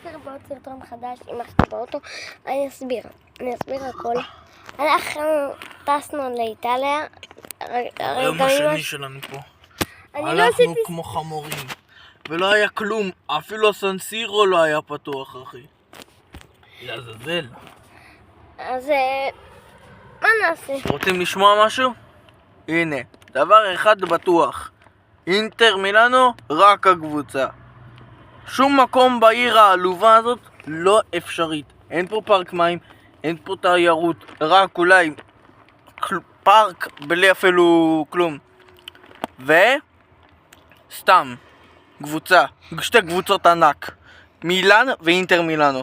לראות סרטון חדש עם אחת באוטו. אני אסביר הכל. אנחנו טסנו לאיטליה. היום השני שלנו פה. הלכנו כמו חמורים. ולא היה כלום, אפילו הסנסירו לא היה פתוח, אחי. לעזאזל. אז מה נעשה? רוצים לשמוע משהו? הנה, דבר אחד בטוח. אינטר מילאנו, רק הקבוצה. שום מקום בעיר העלובה הזאת לא אפשרית. אין פה פארק מים, אין פה תיירות, רק אולי פארק בלי אפילו כלום. סתם קבוצה, שתי קבוצות ענק, מילאן ואינטר מילאנו.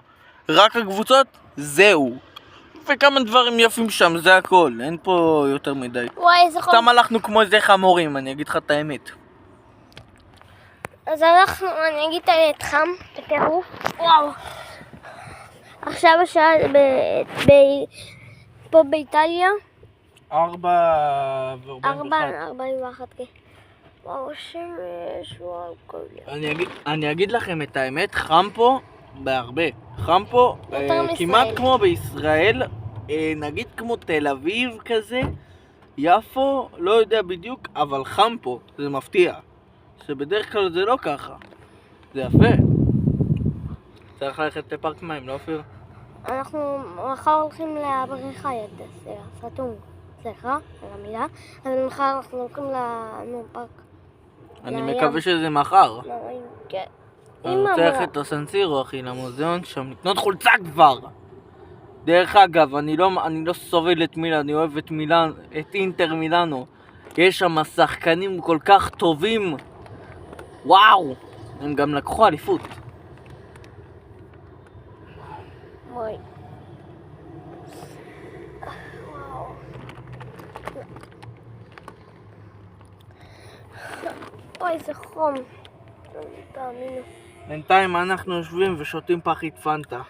רק הקבוצות, זהו. וכמה דברים יפים שם, זה הכל, אין פה יותר מדי. וואי, איזה חום. סתם הלכנו כמו איזה חמורים, אני אגיד לך את האמת. אז אני אגיד את האמת, חם, בטירוף. וואו. עכשיו השעה פה באיטליה 4:41. 41. וואו, שמש, וואו, כל יום. אני אגיד לכם את האמת, חם פה בהרבה. חם פה כמעט כמו בישראל, נגיד כמו תל אביב כזה, יפו, לא יודע בדיוק, אבל חם פה, זה מפתיע. שבדרך כלל זה לא ככה. זה יפה. צריך ללכת לפארק מים, לא אופיר? אנחנו מחר הולכים לבריכה סתום. סליחה, על המילה. אבל מחר אנחנו הולכים לפארק. אני מקווה שזה מחר. כן. אני רוצה ללכת את הסנסירו, אחי, למוזיאון שם, לקנות חולצה כבר. דרך אגב, אני לא סובל את מילאן, אני אוהב את אינטר מילאנו. יש שם שחקנים כל כך טובים. וואו, הם גם לקחו אליפות. וואי. אוי, זה חום. תאמינו. בינתיים אנחנו יושבים ושותים פחית פנטה.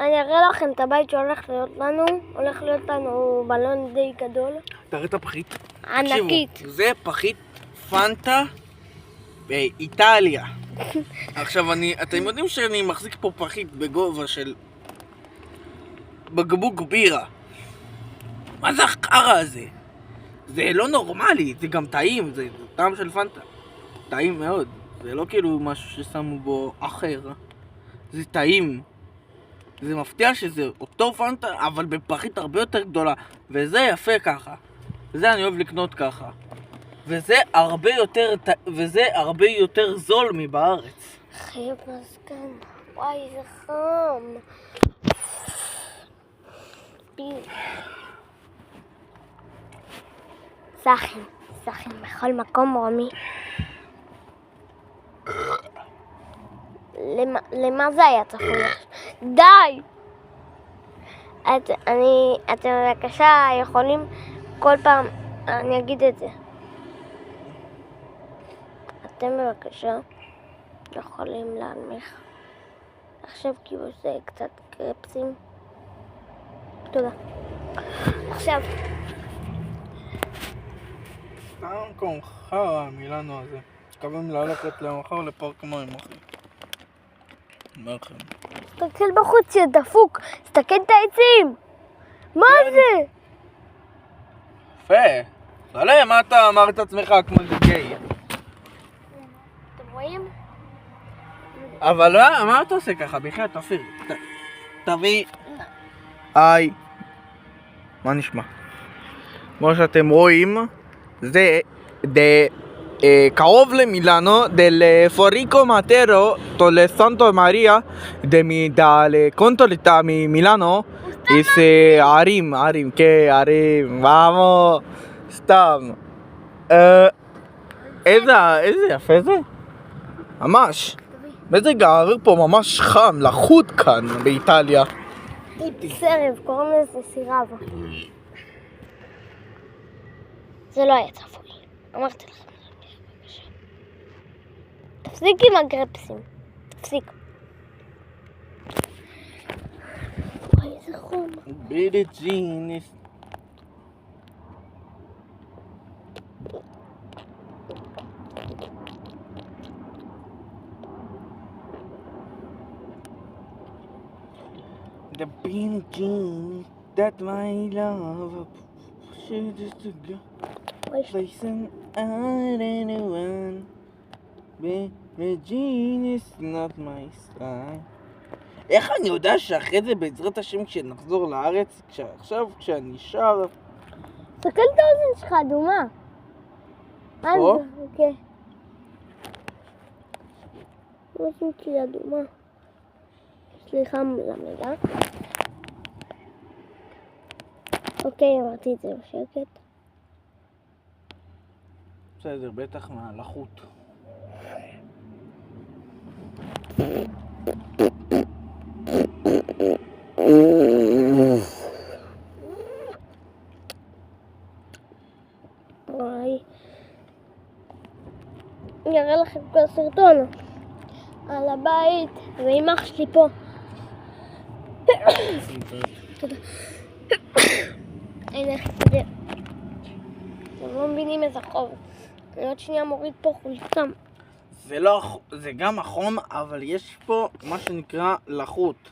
אני אראה לכם את הבית שהולך להיות לנו. הולך להיות לנו בלון די גדול. תראה את הפחית. ענקית. תקשיבו, זה פחית פנטה באיטליה. עכשיו אתם יודעים שאני מחזיק פה פחית בגובה של בקבוק בירה. מה זה החרא הזה? זה לא נורמלי, זה גם טעים, זה טעם של פנטה. טעים מאוד, זה לא כאילו משהו ששמו בו אחר. זה טעים. זה מפתיע שזה אותו פנטה, אבל בפחית הרבה יותר גדולה. וזה יפה ככה. וזה אני אוהב לקנות ככה. וזה הרבה יותר זול מבארץ. חייב מזגן. וואי, זה חם. סחן בכל מקום, רומי. למה זה היה צפוי? די! אתם בבקשה יכולים כל פעם, אני אגיד את זה. אתם בבקשה יכולים להנמיך. עכשיו כאילו זה קצת קרפסים. תודה. עכשיו. מקום חרא מילאנו הזה. מתכוונים ללכת למחר לפארק מים, אחי. אומר לכם. תסתכל בחוץ שדפוק, תסתכל את העצים. מה זה? יפה. סלם, מה אתה אמרת עצמך כמו זה גיי? אתם רואים? אבל מה אתה עושה ככה? בכלל, תפיר. תביא. היי. מה נשמע? כמו שאתם רואים, זה קרוב למילאנו, del Forico Matero, del Santo Maria, del Contolita מילאנו, יש ערים, כן, ערים, vamos, סתם. איזה יפה זה? ממש. מזג האוויר פה ממש חם, לחות כאן באיטליה. סרב, קוראים לזה סירב. זה לא היה צפוי, אמרתי לכם. תפסיק עם הגרפסים, תפסיק. וואי, איזה חום. בילי ג'יניס. The Billie Jean, that my love, should just to go. Listen, I don't want, Billie Jean is not my style. איך אני יודע שאחרי זה בעזרת השם כשנחזור לארץ, עכשיו כשאני שר... תסתכל את האוזן שלך, אדומה. פה? כן. האוזן שלי אדומה. סליחה למילה. אוקיי, אמרתי את זה בשקט. בסדר, בטח מהלחות. וואי. אני אראה לכם כל הסרטון על הבית, ועם אח שלי פה. תודה. הנה איך תדע. אתם לא מבינים איזה חוב. אני עוד שנייה מוריד פה חולצה. זה גם החום, אבל יש פה מה שנקרא לחות.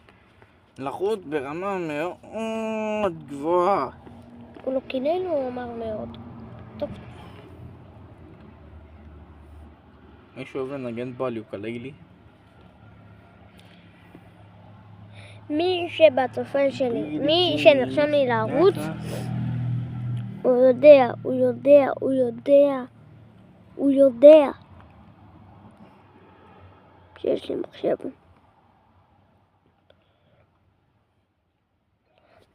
לחות ברמה מאוד גבוהה. הוא לא קילל, הוא אמר מאוד. טוב. מישהו אוהב לנגן פה על יוקללי? מי שבצופן שלי, מי שנרשם לי לערוץ, הוא יודע שיש לי מחשב.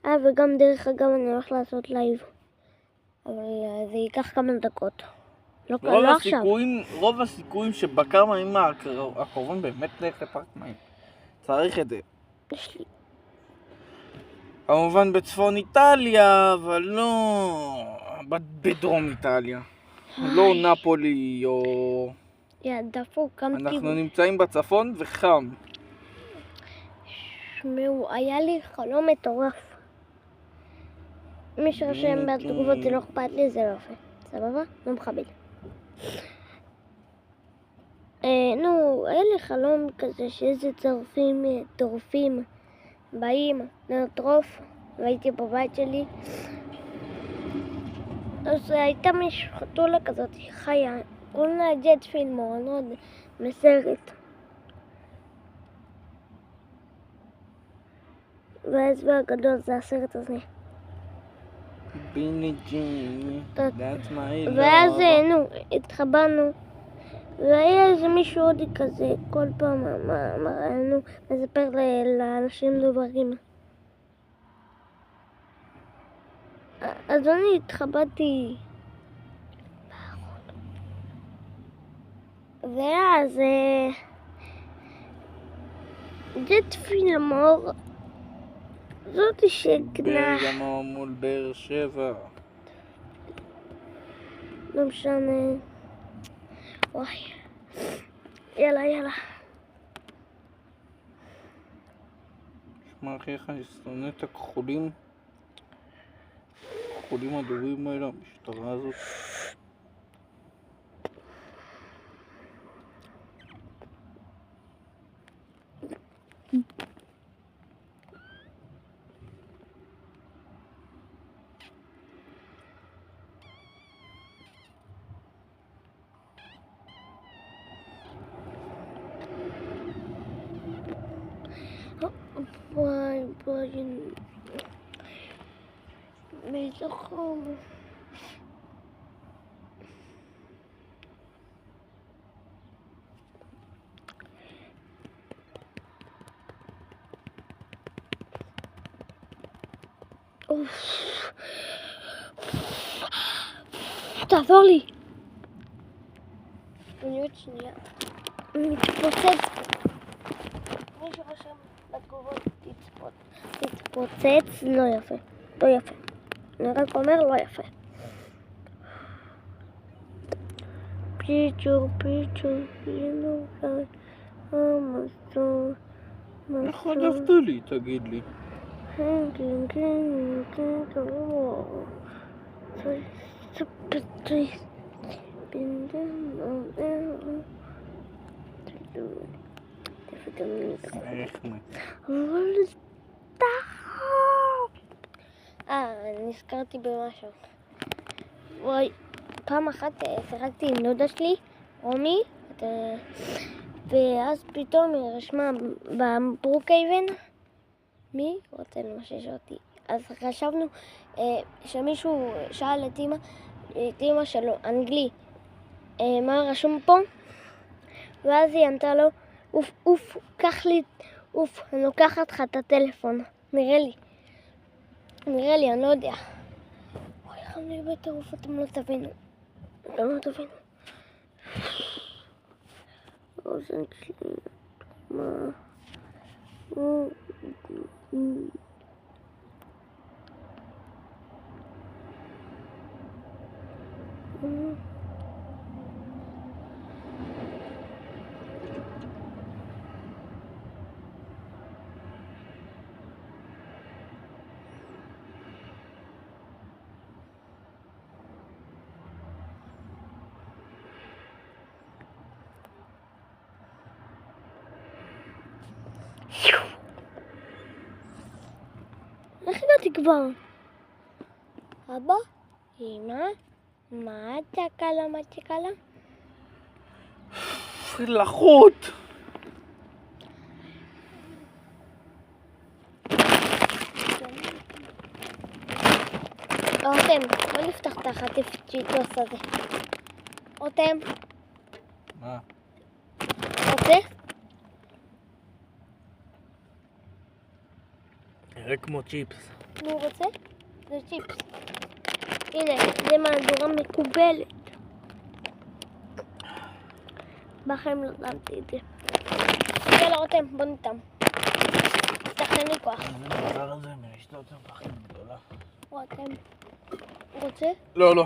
וגם דרך אגב אני הולך לעשות לייב, אבל זה ייקח כמה דקות. לא עכשיו. רוב הסיכויים שבכמה ימים הקרובים באמת נלך לפארק מים. צריך את זה. יש לי. כמובן בצפון איטליה, אבל לא בדרום איטליה. לא נפולי או... דפוק, קמתי. אנחנו נמצאים בצפון וחם. שמעו, היה לי חלום מטורף. מי שרשם בתגובות זה לא אכפת לי, זה לא יפה. סבבה? לא מכבד. היה לי חלום כזה שאיזה טורפים באים לטרוף, והייתי בבית שלי. אז הייתה מישהו חתולה כזאת, חיה, קוראים לה ג'ט פילמור, אני לא יודע, מסרט. וההסבר הגדול זה הסרט הזה. בילי ג'ין, that's my love. ואז התחברנו, והיה איזה מישהו הודי כזה, כל פעם מספר לאנשים דברים. אז אני התחברתי. ואז ג'ט פילמור, זאתי שגנה. ברגמו מול באר שבע. לא משנה. וואי. יאללה. שמע אחי, איך אני שונא את הכחולים. הכחולים הדורים האלה, המשטרה הזאת. וואי. מאיזה חום. תעזור לי. אני עוד שנייה. מתפוצץ. מי שרשם בתגובות תתפוצץ. לא יפה. אני רק אומר לא יפה. פיצ'ו, איך חגבת לי, תגיד לי? אבל נזכרתי במשהו. וואי, פעם אחת שיחקתי עם דודה שלי, רומי, ואז פתאום היא רשמה בברוקהייבן, מי רוצה למשש אותי? אז חשבנו שמישהו שאל את אמא שלו, אנגלי, מה רשום פה? ואז היא ענתה לו, אוף, קח לי, אני לוקחת לך את הטלפון, נראה לי, אני לא יודע. אוי, איך אני בטירוף, אתם לא תבינו. אוזן שלי, מה? איך הגעתי כבר? אבא? אמא? מה צ'קלה? לחות! רותם, בוא נפתח את החטיפת צ'יטוס הזה. רותם, מה? רוצה? נראה כמו צ'יפס. נו, רוצה? זה צ'יפס. הנה, זה מהדורה מקובלת. בחיים לא טעמתי את זה. יאללה רותם, בוא ניתם. תכן לי כוח. זה הדבר הזה מרשתות הפחים גדולה. רותם, רוצה? לא.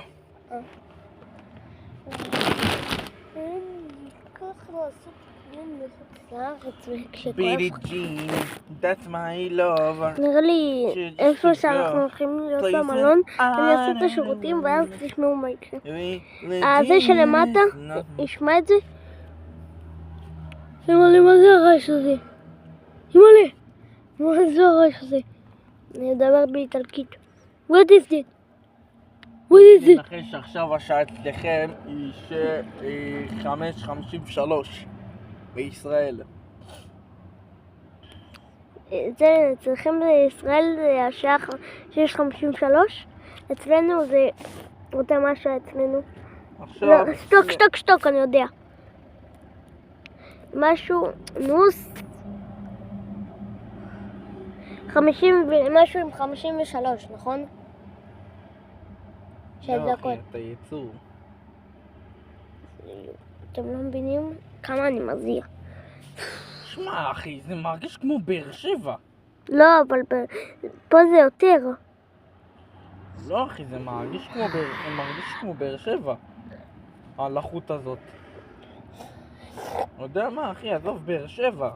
ככה לעשות דיון בחוץ לארץ וכשכואב. בילי ג'ין, that's my lover. נראה לי איפה שאנחנו הולכים להיות במלון, הם יעשו את השירותים ואז תשמעו מה יקרה. זה שלמטה, ישמע את זה. אימא'לה, מה זה הרעש הזה? אימא'לה, מה זה הרעש הזה? אני אדבר באיטלקית. What is it? What is it? ננחש עכשיו השעה אצלכם היא 5:53 בישראל. זה אצלכם בישראל זה השעה 6:53, אצלנו זה אותה מה שאצלנו. עכשיו... שתוק, אני יודע. משהו, נוס, 53, נכון? 6 לא, דקות. אחי, אתה יצור. אתם לא מבינים כמה אני מזיע. שמע, אחי, זה מרגיש כמו באר שבע. לא, אבל פה זה יותר. לא, אחי, זה מרגיש כמו באר שבע. הלחות הזאת. יודע מה, אחי, עזוב, באר שבע.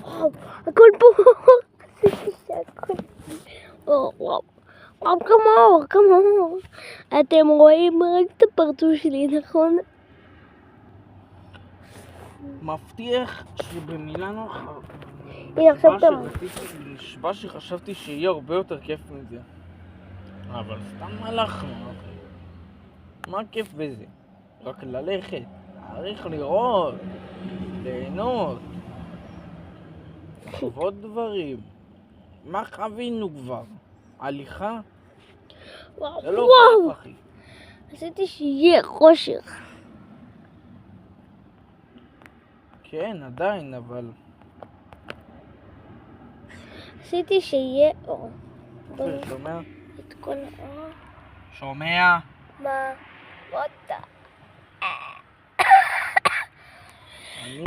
וואו, הכל פה. וואו, כמה אור. אתם רואים רק את הפרצוף שלי, נכון? מבטיח שבמילאנו נשבע שחשבתי שיהיה הרבה יותר כיף מזה. אבל סתם הלכנו, אחי. מה כיף בזה? רק ללכת, להעריך לראות, ליהנות, לחוות דברים. מה חווינו כבר? הליכה? זה לא כיף, אחי. עשיתי שיהיה חושך. כן, עדיין, אבל... עשיתי שיהיה אור. שומע? את כל האור. שומע? מה? אותה. אני